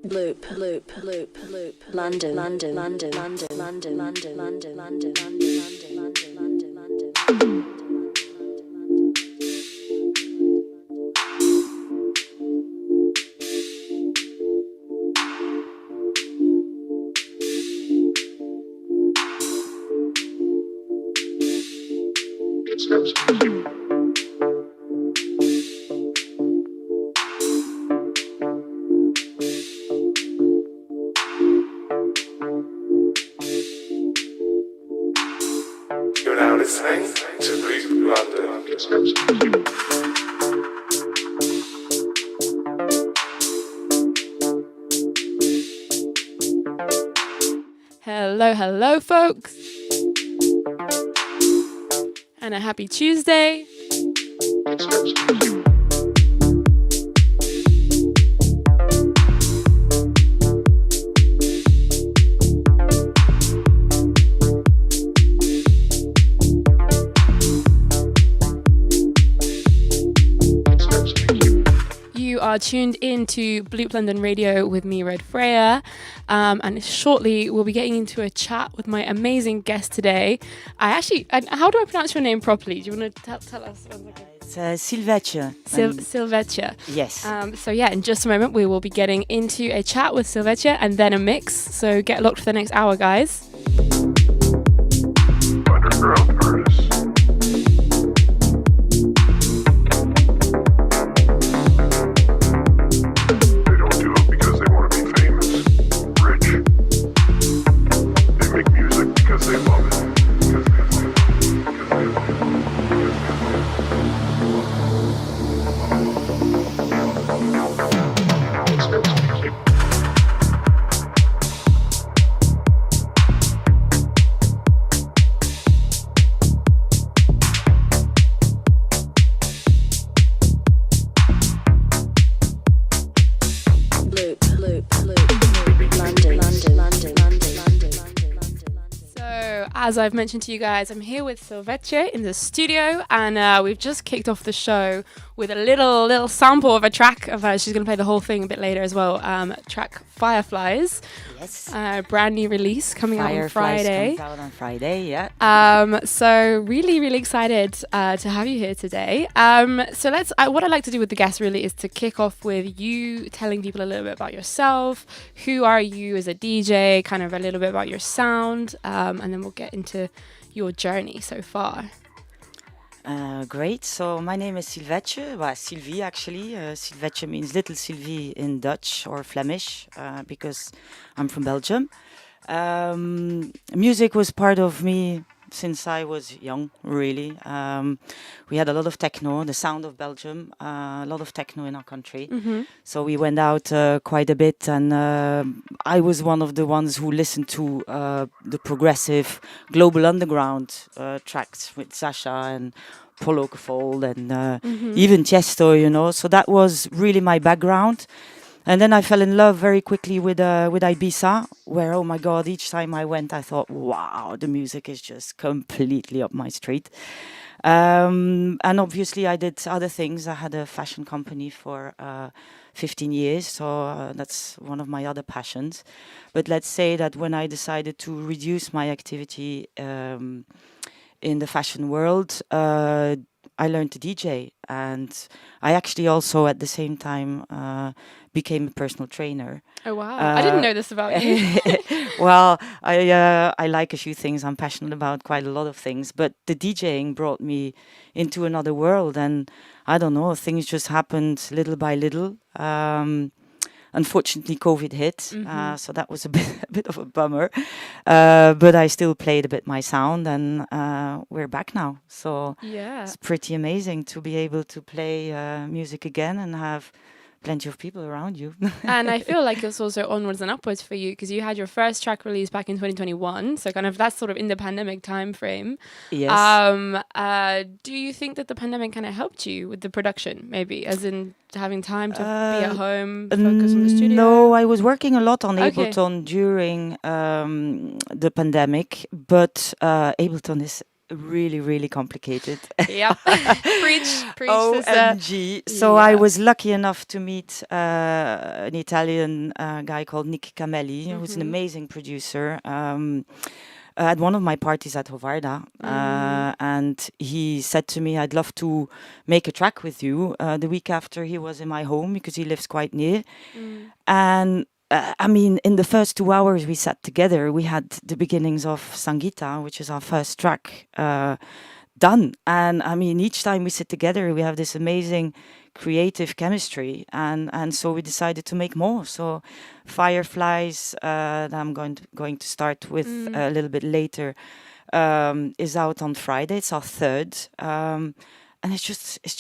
Loop, loop, loop, loop. London, London, London, London, London, London, London, London, London, London, London, London, London. You're now listening to Loop London. Hello, hello, folks. And a happy Tuesday. You are tuned in to Bloop London Radio with me, Red Freya, and shortly we'll be getting into a chat with my amazing guest today. How do I pronounce your name properly? Do you want to tell us? It's Sylvetje. Sylvetje. Yes. So yeah, in just a moment we will be getting into a chat with Sylvetje and then a mix. So get locked for the next hour, guys. Underground artists. As I've mentioned to you guys, I'm here with Sylvetje in the studio, and we've just kicked off the show with a little sample of a track of she's going to play the whole thing a bit later as well. Track Fireflies. Yes. Brand new release coming out on Friday. Comes out on Friday, yeah. So really excited to have you here today. So what I'd like to do with the guests really is to kick off with you telling people a little bit about yourself. Who are you as a DJ? Kind of a little bit about your sound, and then we'll get into your journey so far. Great. So my name is Sylvetje. Well, Sylvie actually. Sylvetje means little Sylvie in Dutch or Flemish because I'm from Belgium. Music was part of me since I was young, really. We had a lot of techno, the sound of Belgium, a lot of techno in our country. Mm-hmm. So we went out quite a bit, and I was one of the ones who listened to the progressive global underground tracks with Sasha and Paul Oakenfold and even Tiesto, you know. So that was really my background. And then I fell in love very quickly with Ibiza, where, oh my God, each time I went, I thought, wow, the music is just completely up my street. And obviously I did other things. I had a fashion company for 15 years, so that's one of my other passions. But let's say that when I decided to reduce my activity in the fashion world, I learned to DJ, and I actually also at the same time became a personal trainer. Oh wow! I didn't know this about you. Well, I like a few things. I'm passionate about quite a lot of things, but the DJing brought me into another world, and I don't know, things just happened little by little. Unfortunately, COVID hit, so that was a bit of a bummer. But I still played a bit my sound, and we're back now. So yeah, it's pretty amazing to be able to play music again and have plenty of people around you. And I feel like it's also onwards and upwards for you, because you had your first track released back in 2021, so kind of that's sort of in the pandemic time frame. Yes. Do you think that the pandemic kind of helped you with the production, maybe, as in having time to be at home, focus on the studio? No, I was working a lot on Ableton during the pandemic, but Ableton is really, really complicated. Yep. Preach, sister. OMG. So I Yeah. was lucky enough to meet an Italian guy called Nick Camelli, who's an amazing producer. At one of my parties at Hovarda, and he said to me, I'd love to make a track with you the week after he was in my home, because he lives quite near. And I mean, in the first 2 hours we sat together, we had the beginnings of Sangita, which is our first track, done. And I mean, each time we sit together, we have this amazing creative chemistry, and so we decided to make more. So Fireflies, that I'm going to start with a little bit later, is out on Friday. It's our third, and it's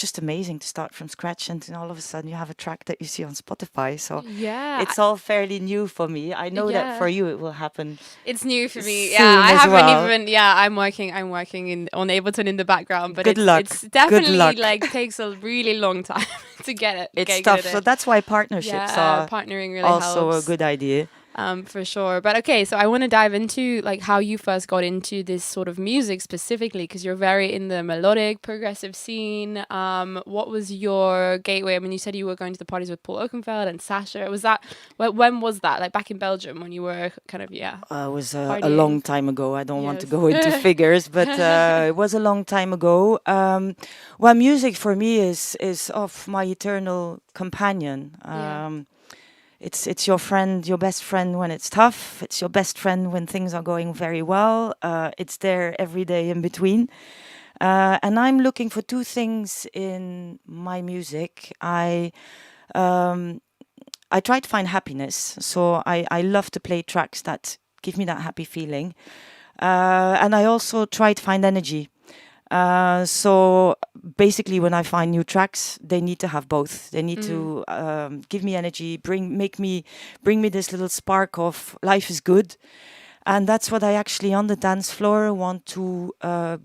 just amazing to start from scratch, and then all of a sudden you have a track that you see on Spotify. So Yeah. it's all fairly new for me. I know that for you it will happen. It's new for me. soon Yeah, I as haven't well. even. Yeah, I'm working on Ableton in the background, but Good luck. it's definitely luck. like takes a really long time to get it. It's get tough. it So in. that's why partnerships are partnering really also helps. a good idea. For sure. But okay, so I want to dive into like how you first got into this sort of music specifically, because you're very in the melodic progressive scene. What was your gateway? I mean, you said you were going to the parties with Paul Oakenfold and Sasha. Was that when was that? Like back in Belgium when you were kind of It was a partying. long time ago. I don't want to Yes. go into figures, but it was a long time ago. Well, music for me is of my eternal companion. It's your friend, your best friend when it's tough. It's your best friend when things are going very well. It's there every day in between. And I'm looking for two things in my music. I try to find happiness. So I love to play tracks that give me that happy feeling. And I also try to find energy. So basically, when I find new tracks, they need to have both. They need to give me energy, bring me this little spark of life is good, and that's what I actually on the dance floor want to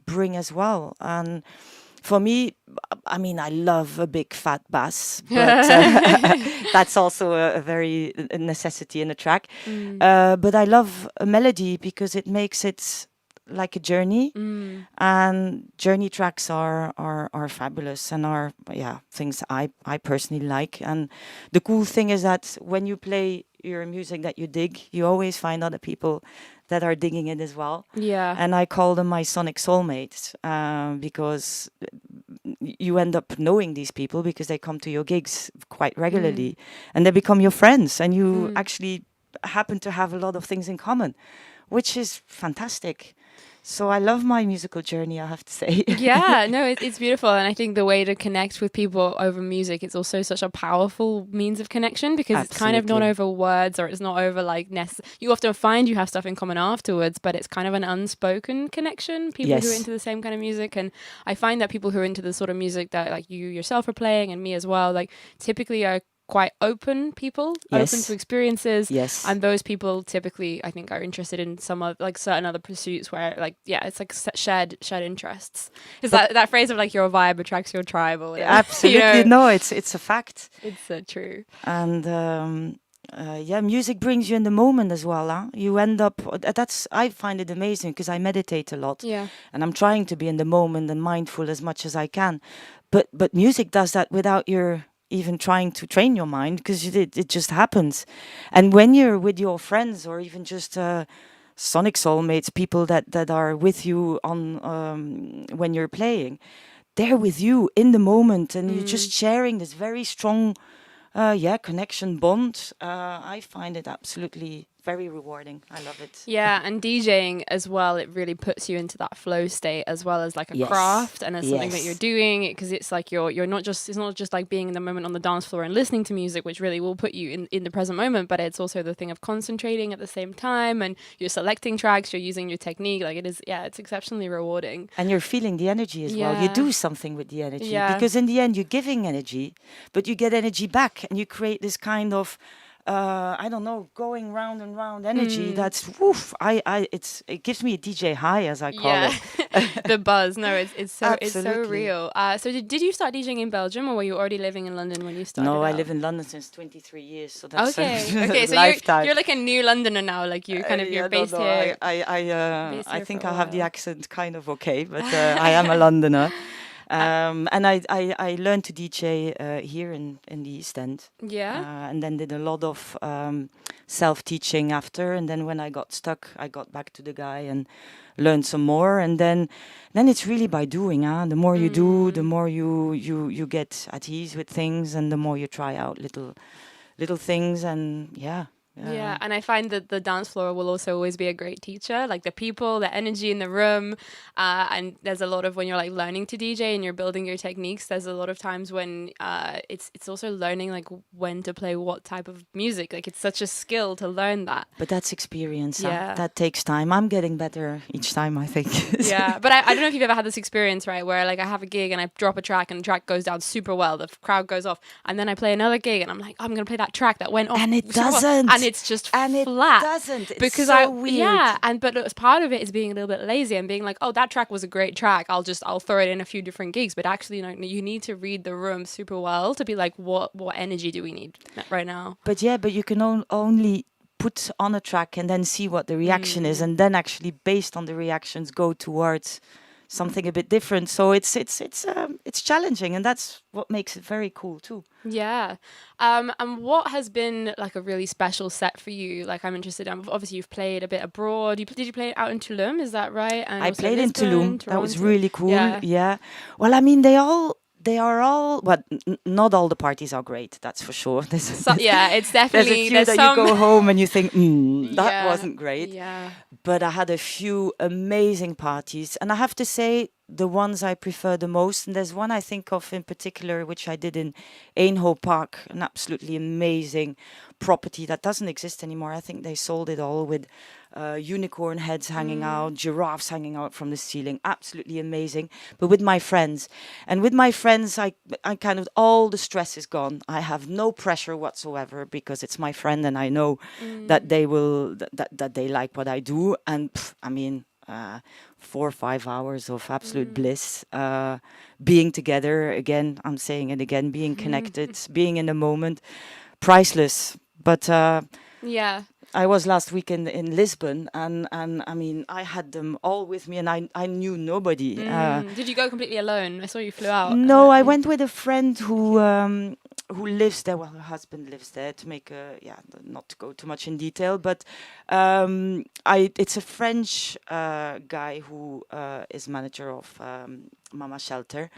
bring as well. And for me, I mean, I love a big fat bass, but that's also a very necessity in a track. But I love a melody because it makes it like a journey, and journey tracks are fabulous and are things I personally like. And the cool thing is that when you play your music that you dig, you always find other people that are digging it as well. Yeah. And I call them my sonic soulmates, because you end up knowing these people because they come to your gigs quite regularly, and they become your friends, and you actually happen to have a lot of things in common, which is fantastic. So I love my musical journey, I have to say. Yeah, no, it's beautiful. And I think the way to connect with people over music, it's also such a powerful means of connection, because it's kind of not Absolutely. over words, or it's not over like you often find you have stuff in common afterwards, but it's kind of an unspoken connection, people who are Yes. into the same kind of music. And I find that people who are into the sort of music that like you yourself are playing, and me as well, like typically are quite open people, open Yes. to experiences. Yes. And those people typically, I think, are interested in some of like certain other pursuits where like, it's like shared interests. Is that phrase of like your vibe attracts your tribe or whatever? Absolutely. No, it's a fact. It's true. And music brings you in the moment as well. Huh? You end up, I find it amazing because I meditate a lot. Yeah. And I'm trying to be in the moment and mindful as much as I can. But music does that without your even trying to train your mind, because it just happens. And when you're with your friends, or even just sonic soulmates, people that are with you on when you're playing, they're with you in the moment, and you're just sharing this very strong connection bond. I find it absolutely very rewarding. I love it. Yeah, and DJing as well, it really puts you into that flow state as well as like a Yes. craft and as something that Yes. you're doing, because it's like you're not just, it's not just like being in the moment on the dance floor and listening to music, which really will put you in the present moment, but it's also the thing of concentrating at the same time, and you're selecting tracks, you're using your technique, like it's exceptionally rewarding. And you're feeling the energy as well. You Yeah. do something with the energy, Yeah. because in the end you're giving energy, but you get energy back, and you create this kind of I don't know, going round and round energy. That's woof. It gives me a DJ high, as I call it. The buzz. No, it's so Absolutely. real. So did you start DJing in Belgium, or were you already living in London when you started? No, I out? live in London since 23 years, so that's Okay. So lifetime. you're like a new Londoner now. Like you kind of you're based no, here. I think for a I have the while. accent kind of okay, but I am a Londoner. And I learned to DJ here in the East End. Yeah. And then did a lot of self-teaching after. And then when I got stuck, I got back to the guy and learned some more. And then it's really by doing. The more you do, the more you get at ease with things, and the more you try out little things. And Yeah, and I find that the dance floor will also always be a great teacher, like the people, the energy in the room. And there's a lot of when you're like learning to DJ and you're building your techniques, there's a lot of times when it's also learning like when to play what type of music. Like it's such a skill to learn that. But that's experience. Yeah. That takes time. I'm getting better each time, I think. Yeah, but I don't know if you've ever had this experience, right, where like I have a gig and I drop a track and the track goes down super well, the crowd goes off, and then I play another gig and I'm like, I'm going to play that track that went off. And it super well, doesn't. and it's just And it flat. doesn't. It's because so weird. but as part of it is being a little bit lazy and being like, oh, that track was a great track. I'll throw it in a few different gigs. But actually, you need to read the room super well to be like, what energy do we need right now? But you can only put on a track and then see what the reaction is, and then actually based on the reactions go towards something a bit different. So it's challenging, and that's what makes it very cool too. Yeah. And what has been like a really special set for you? Like I'm interested in, obviously you've played a bit abroad. Did you play it out in Tulum? Is that right? And I also played in Lisbon, Tulum. That was Toronto? really cool. Yeah. Yeah. Well, I mean, they are all, but not all the parties are great. That's for sure. So, yeah, it's There's a definitely, few that some... you go home and you think, that Yeah, wasn't great. Yeah. But I had a few amazing parties, and I have to say the ones I prefer the most, and there's one I think of in particular which I did in Eindhoven Park, an absolutely amazing property that doesn't exist anymore. I think they sold it all, with unicorn heads hanging out, giraffes hanging out from the ceiling. Absolutely amazing. But with my friends, I kind of, all the stress is gone. I have no pressure whatsoever because it's my friend, and I know that they will that they like what I do. And I mean, 4 or 5 hours of absolute bliss, being together again. I'm saying it again, being connected, being in the moment, priceless. But Yeah. I was last week in Lisbon, and I mean, I had them all with me, and I knew nobody. Did you go completely alone? I saw you flew out. No, I went with a friend who lives there. Well, her husband lives there. To make not to go too much in detail, but it's a French guy who is manager of Mama Shelter,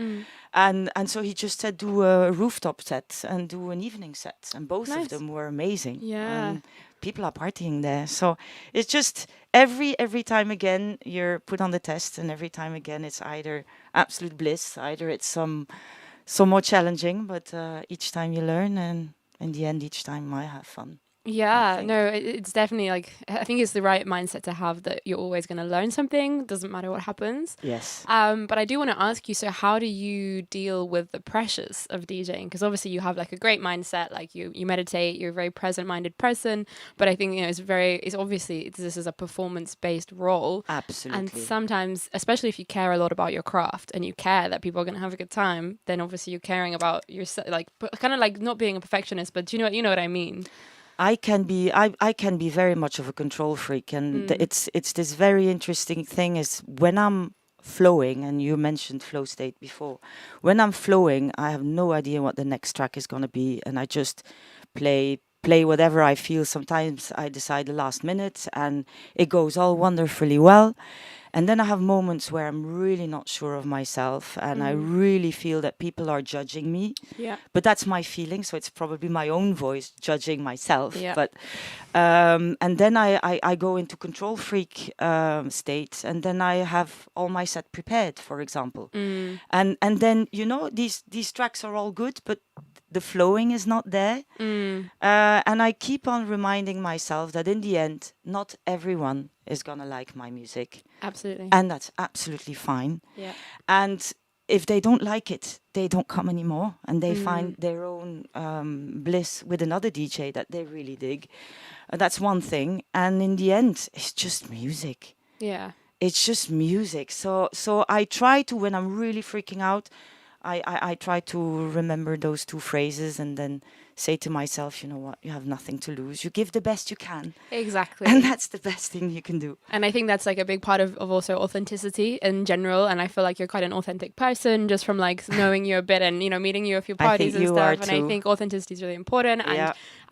and so he just said do a rooftop set and do an evening set, and both Nice. of them were amazing. Yeah. People are partying there, so it's just every time again you're put on the test, and every time again it's either absolute bliss, either it's some more challenging, but each time you learn, and in the end each time I have fun. Yeah, no, it's definitely like, I think it's the right mindset to have, that you're always going to learn something, doesn't matter what happens. Yes. But I do want to ask you, so how do you deal with the pressures of DJing? Because obviously you have like a great mindset, like you meditate, you're a very present-minded person, but I think, it's obviously, this is a performance-based role. Absolutely. And sometimes, especially if you care a lot about your craft and you care that people are going to have a good time, then obviously you're caring about yourself, like kind of like not being a perfectionist, but you know what I mean? I can be very much of a control freak, and it's this very interesting thing is when I'm flowing, and you mentioned flow state before. When I'm flowing, I have no idea what the next track is going to be, and I just play whatever I feel. Sometimes I decide the last minute, and it goes all wonderfully well. And then I have moments where I'm really not sure of myself, and I really feel that people are judging me. Yeah. But that's my feeling, so it's probably my own voice judging myself. Yeah. But and then I go into control freak state, and then I have all my set prepared, for example. And then these tracks are all good, but the flowing is not there. And I keep on reminding myself that in the end, not everyone is gonna like my music. Absolutely. And that's absolutely fine. Yeah. And if they don't like it, they don't come anymore, and they find their own bliss with another DJ that they really dig. That's one thing. And in the end, it's just music. Yeah. It's just music. So I try to, when I'm really freaking out, I try to remember those two phrases and then say to myself, you know what, you have nothing to lose. You give the best you can. Exactly. And that's the best thing you can do. And I think that's like a big part of also authenticity in general. And I feel like you're quite an authentic person just from like knowing you a bit and, you know, meeting you a few parties and stuff. And I think authenticity is really important.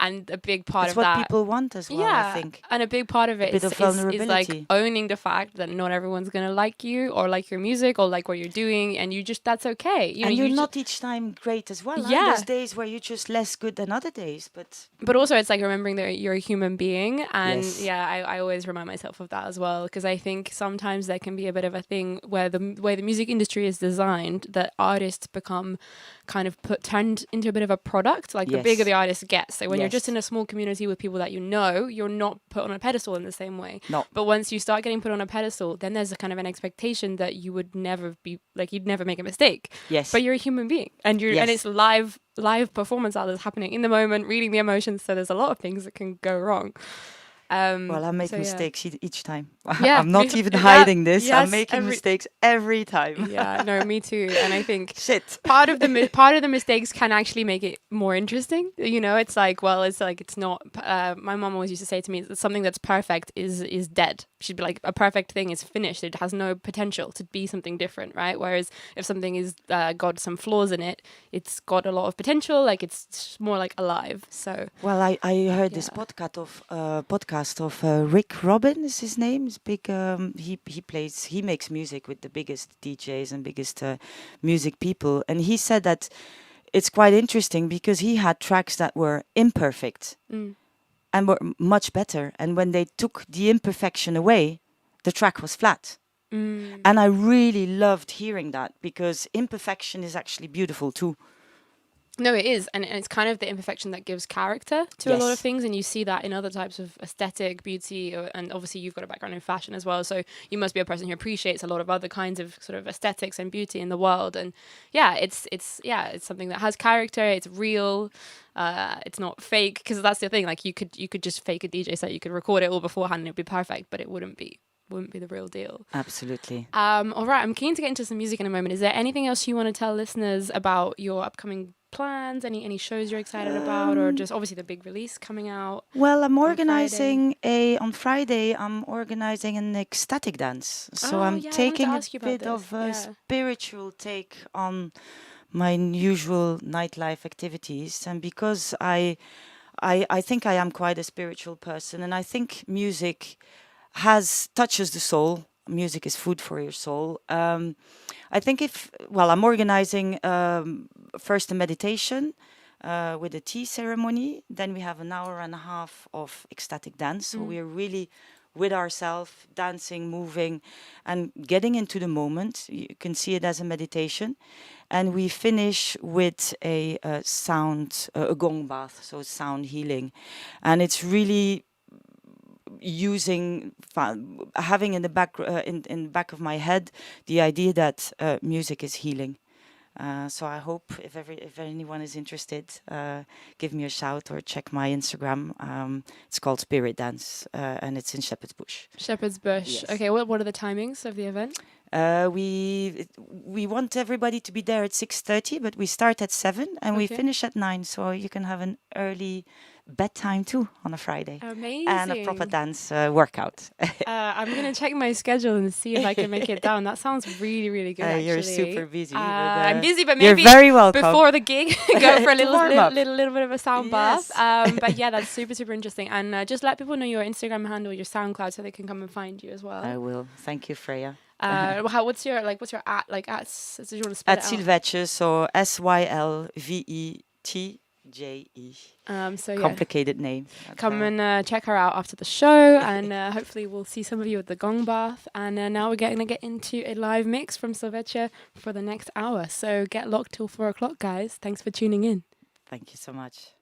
And a big part it's of what that. People want as well, I think. And a big part of it is like owning the fact that not everyone's going to like you or like your music or like what you're doing. And you just, that's okay. You know, you're not each time great as well. Yeah. There's days where you're just less good than other days. But also it's like remembering that you're a human being. And I always remind myself of that as well. Because I think sometimes there can be a bit of a thing where the way the music industry is designed, that artists become kind of turned into a bit of a product. Like the bigger the artist gets. So when you're just in a small community with people that you know, you're not put on a pedestal in the same way. No. But once you start getting put on a pedestal, then there's a kind of an expectation that you would never be, like you'd never make a mistake. Yes. But you're a human being. And and it's live performance that is happening in the moment, reading the emotions. So there's a lot of things that can go wrong. Well, I make mistakes each time. Yeah, I'm not even hiding this. Yes, I'm making mistakes every time. Yeah, no, me too. And I think shit. Part of the mistakes can actually make it more interesting. You know, it's like, well, it's not. My mom always used to say to me, something that's perfect is dead. She'd be like, a perfect thing is finished. It has no potential to be something different, right? Whereas if something is got some flaws in it, it's got a lot of potential. Like it's more like alive. So well, I heard this podcast of Rick Rubin is his name. He's big. He makes music with the biggest DJs and biggest music people, and he said that it's quite interesting because he had tracks that were imperfect and were much better, and when they took the imperfection away, the track was flat. And I really loved hearing that because imperfection is actually beautiful too. No, it is. And it's kind of the imperfection that gives character to a lot of things. And you see that in other types of aesthetic, beauty. And obviously you've got a background in fashion as well. So you must be a person who appreciates a lot of other kinds of sort of aesthetics and beauty in the world. And it's something that has character. It's real. It's not fake. Because that's the thing. Like you could just fake a DJ set. You could record it all beforehand and it'd be perfect. But it wouldn't be the real deal. Absolutely. All right. I'm keen to get into some music in a moment. Is there anything else you want to tell listeners about your upcoming plans, any shows you're excited about, or just obviously the big release coming out? Well, I'm organizing on Friday. I'm organizing an ecstatic dance, so I'm taking a bit of a spiritual take on my usual nightlife activities, and because I think I am quite a spiritual person, and I think music touches the soul. Music is food for your soul. I think I'm organizing first a meditation with a tea ceremony. Then we have an hour and a half of ecstatic dance. So we're really with ourselves, dancing, moving, and getting into the moment. You can see it as a meditation. And we finish with a gong bath, so sound healing. And it's really having in the back of my head the idea that music is healing. So I hope if anyone is interested, give me a shout or check my Instagram. It's called Spirit Dance, and it's in Shepherd's Bush. Shepherd's Bush. Yes. Okay. What are the timings of the event? We want everybody to be there at 6:30, but we start at 7 and we finish at 9, so you can have an early bedtime too on a Friday. Amazing. And a proper dance workout. I'm going to check my schedule and see if I can make it down. That sounds really, really good, actually. You're super busy. I'm busy, but maybe you're very welcome. Before the gig, go for a little bit of a sound bath. But yeah, that's super, super interesting. And just let people know your Instagram handle, your SoundCloud, so they can come and find you as well. I will. Thank you, Freya. What's your at? Do you want to spell at Sylvetje, so Sylvetje. Complicated name. Come and check her out after the show, and hopefully we'll see some of you at the Gong Bath. And now we're going to get into a live mix from Sylvetje for the next hour. So get locked till 4 o'clock, guys. Thanks for tuning in. Thank you so much.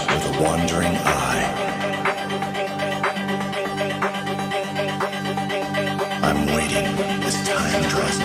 with a wandering eye. I'm waiting as time draws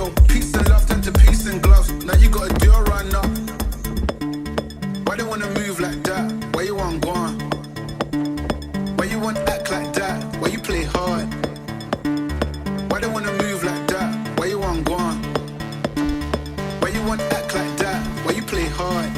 your peace and love turn to peace and gloves. Now you gotta do a run up. Why they wanna move like that? Why you want gone? Why you want act like that? Why you play hard? Why they wanna move like that? Why you want gone? Why you want act like that? Why you play hard?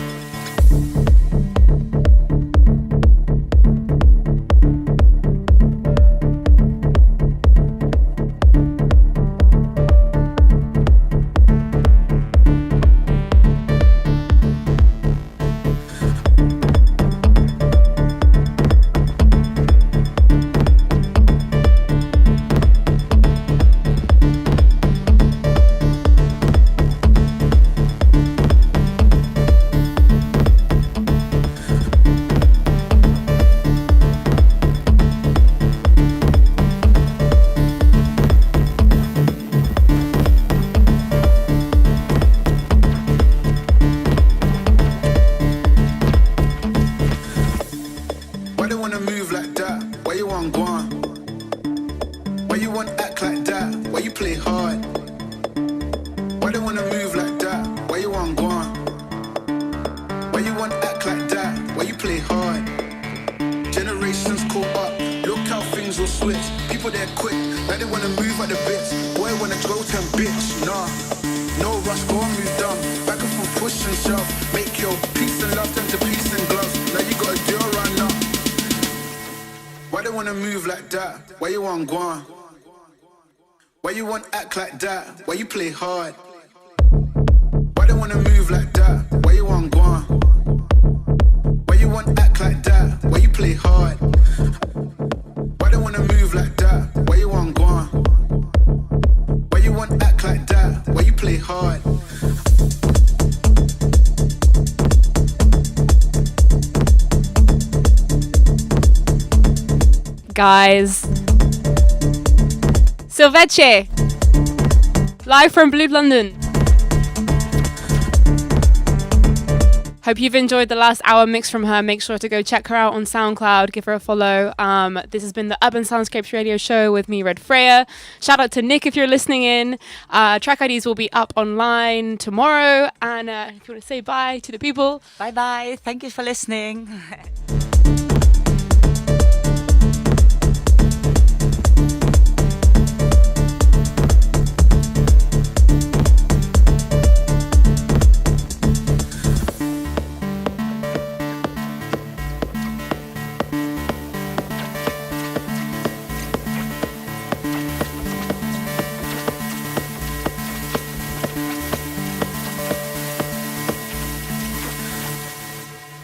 Why you want act like that? Why you play hard? Why they wanna move like that? Why you want gone? Why you want act like that? Why you play hard? Why they wanna move like that? Why you want gone? Why you want act like that? Why you play hard? Guys, Sylvetje, live from Blue London. Hope you've enjoyed the last hour mix from her. Make sure to go check her out on SoundCloud. Give her a follow. This has been the Urban Soundscapes radio show with me, Red Freya. Shout out to Nick if you're listening in. Track IDs will be up online tomorrow. And if you want to say bye to the people. Bye-bye. Thank you for listening.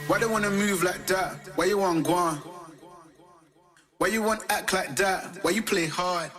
Why they wanna move like that? Why you want gone? Why you want act like that? Why you play hard?